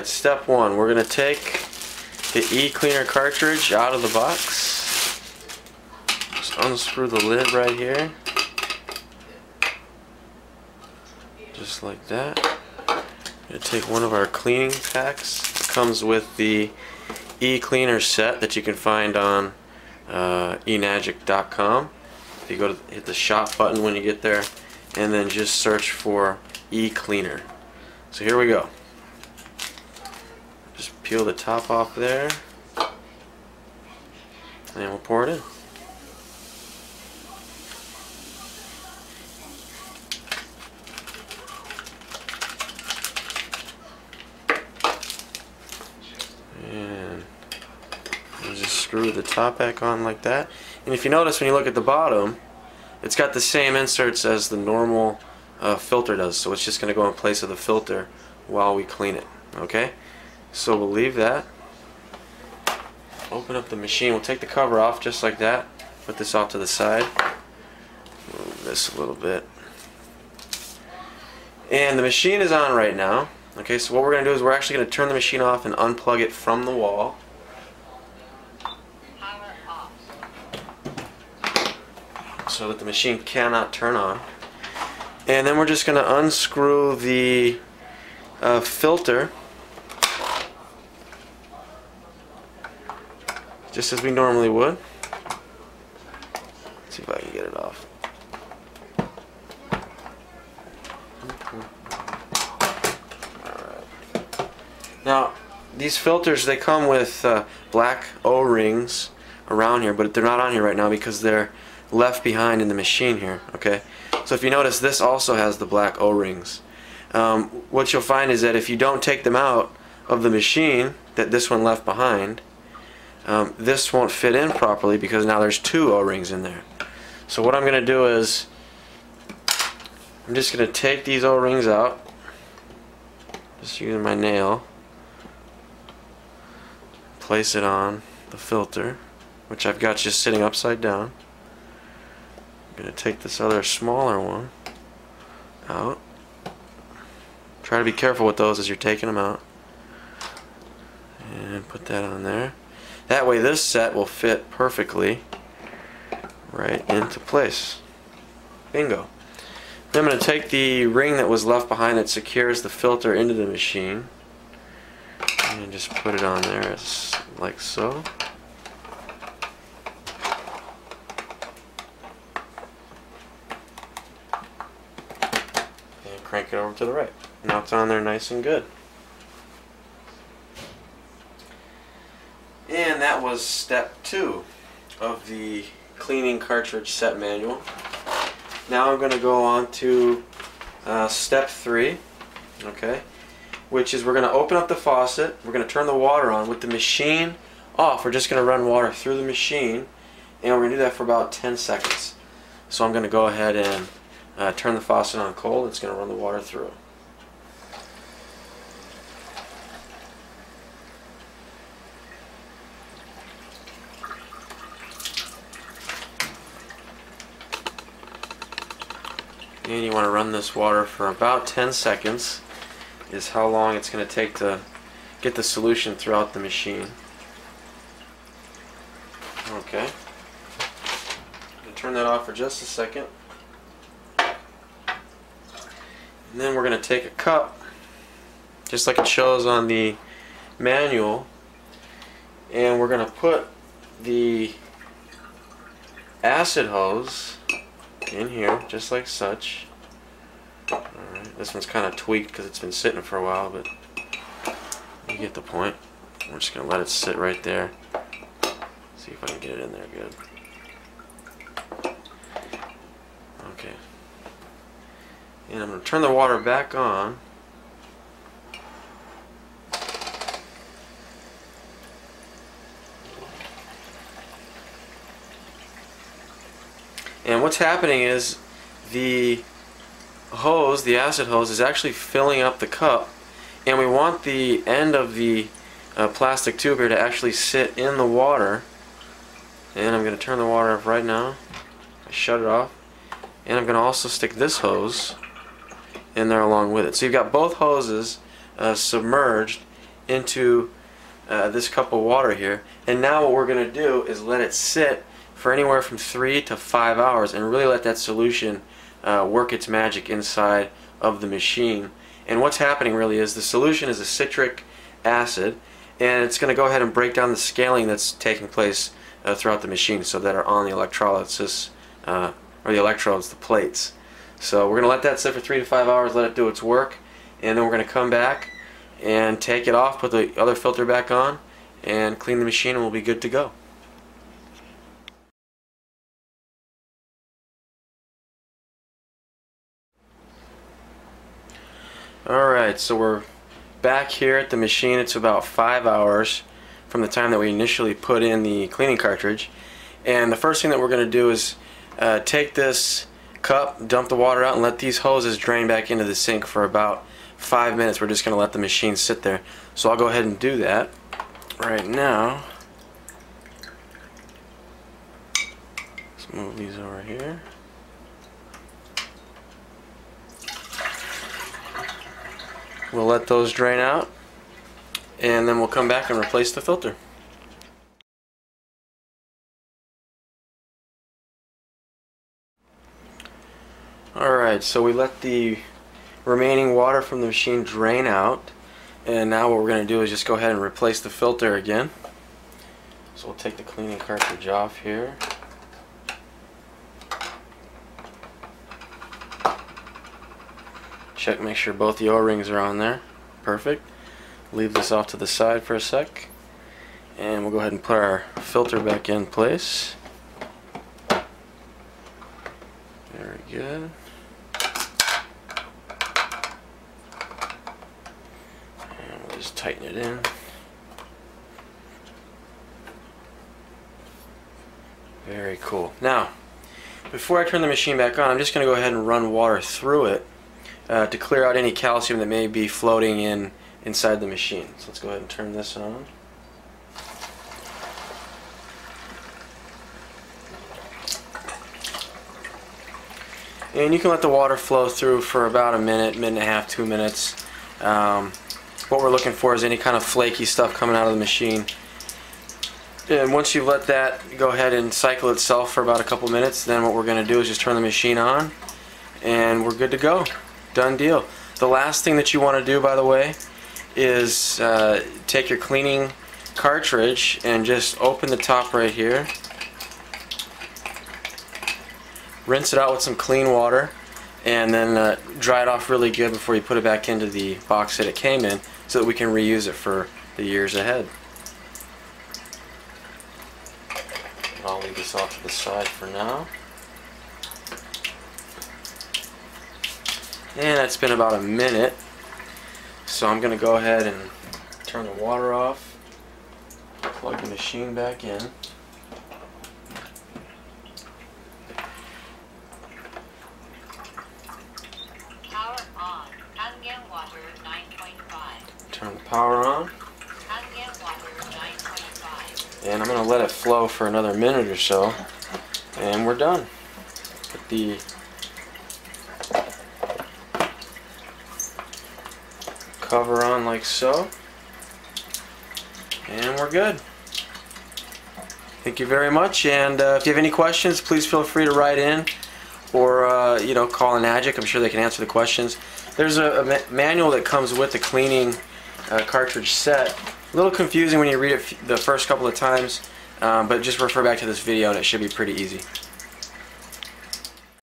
Alright, step one, we're going to take the E-cleaner cartridge out of the box. Just unscrew the lid right here. Just like that. I'm going to take one of our cleaning packs. It comes with the E-cleaner set that you can find on enagic.com. If you go to hit the shop button when you get there, and then just search for E-cleaner. So here we go. Just peel the top off there, and we'll pour it in. And we'll just screw the top back on like that. And if you notice, when you look at the bottom, it's got the same inserts as the normal filter does, so it's just going to go in place of the filter while we clean it. Okay? So we'll leave that. Open up the machine. We'll take the cover off just like that. Put this off to the side. Move this a little bit. And the machine is on right now. Okay, so what we're going to do is we're actually going to turn the machine off and unplug it from the wall. So that the machine cannot turn on. And then we're just going to unscrew the filter just as we normally would. Let's see if I can get it off. Alright. Now, these filters, they come with black O-rings around here, but they're not on here right now because they're left behind in the machine here. Okay, so if you notice, this also has the black O-rings. What you'll find is that if you don't take them out of the machine, that this one left behind, this won't fit in properly because now there's two O-rings in there. So what I'm going to do is I'm just going to take these O-rings out, just using my nail, place it on the filter, which I've got just sitting upside down. I'm going to take this other smaller one out. Try to be careful with those as you're taking them out. And put that on there. That way this set will fit perfectly right into place. Bingo. Then I'm going to take the ring that was left behind that secures the filter into the machine and just put it on there like so. Crank it over to the right. Now it's on there nice and good. And that was step 2 of the cleaning cartridge set manual. Now I'm going to go on to step 3, okay, which is we're going to open up the faucet, we're going to turn the water on with the machine off. We're just going to run water through the machine, and we're going to do that for about 10 seconds. So I'm going to go ahead and turn the faucet on cold. It's going to run the water through. And you want to run this water for about 10 seconds is how long it's going to take to get the solution throughout the machine. Okay. I'm going to turn that off for just a second. And then we're going to take a cup, just like it shows on the manual, and we're going to put the acid hose in here, just like such. Alright, this one's kind of tweaked because it's been sitting for a while, but you get the point. We're just going to let it sit right there. See if I can get it in there good. Okay. And I'm going to turn the water back on. And what's happening is the hose, the acid hose, is actually filling up the cup, and we want the end of the plastic tube here to actually sit in the water. And I'm going to turn the water off right now. Shut it off. And I'm going to also stick this hose in there along with it. So you've got both hoses submerged into this cup of water here. And now what we're going to do is let it sit for anywhere from 3 to 5 hours and really let that solution work its magic inside of the machine. And what's happening really is the solution is a citric acid, and it's going to go ahead and break down the scaling that's taking place throughout the machine, so that are on the electrolysis or the electrodes, the plates. So we're going to let that sit for 3 to 5 hours, let it do its work, and then we're going to come back and take it off, put the other filter back on, and clean the machine, and we'll be good to go. Alright, so we're back here at the machine. It's about 5 hours from the time that we initially put in the cleaning cartridge. And the first thing that we're going to do is take this cup, dump the water out, and let these hoses drain back into the sink for about 5 minutes. We're just going to let the machine sit there. So I'll go ahead and do that right now. Let's move these over here. We'll let those drain out, and then we'll come back and replace the filter. Alright, so we let the remaining water from the machine drain out, and now what we're going to do is just go ahead and replace the filter again. So we'll take the cleaning cartridge off here. Check, make sure both the O-rings are on there. Perfect. Leave this off to the side for a sec, and we'll go ahead and put our filter back in place. Very good. And we'll just tighten it in. Very cool. Now, before I turn the machine back on, I'm just going to go ahead and run water through it to clear out any calcium that may be floating inside the machine. So let's go ahead and turn this on. And you can let the water flow through for about a minute, minute and a half, 2 minutes. What we're looking for is any kind of flaky stuff coming out of the machine. And once you've let that go ahead and cycle itself for about a couple minutes, then what we're going to do is just turn the machine on, and we're good to go. Done deal. The last thing that you want to do, by the way, is take your cleaning cartridge and just open the top right here. Rinse it out with some clean water, and then dry it off really good before you put it back into the box that it came in, so that we can reuse it for the years ahead. I'll leave this off to the side for now. And that's been about a minute, so I'm going to go ahead and turn the water off, plug the machine back in. Power on. Kangen water 9.5. Turn the power on. Kangen water 9.5. And I'm going to let it flow for another minute or so, and we're done. Put the cover on like so, and we're good. Thank you very much, and if you have any questions, please feel free to write in, or call Anti-Oxidants. I'm sure they can answer the questions. There's a manual that comes with the cleaning cartridge set. A little confusing when you read it the first couple of times, but just refer back to this video and it should be pretty easy.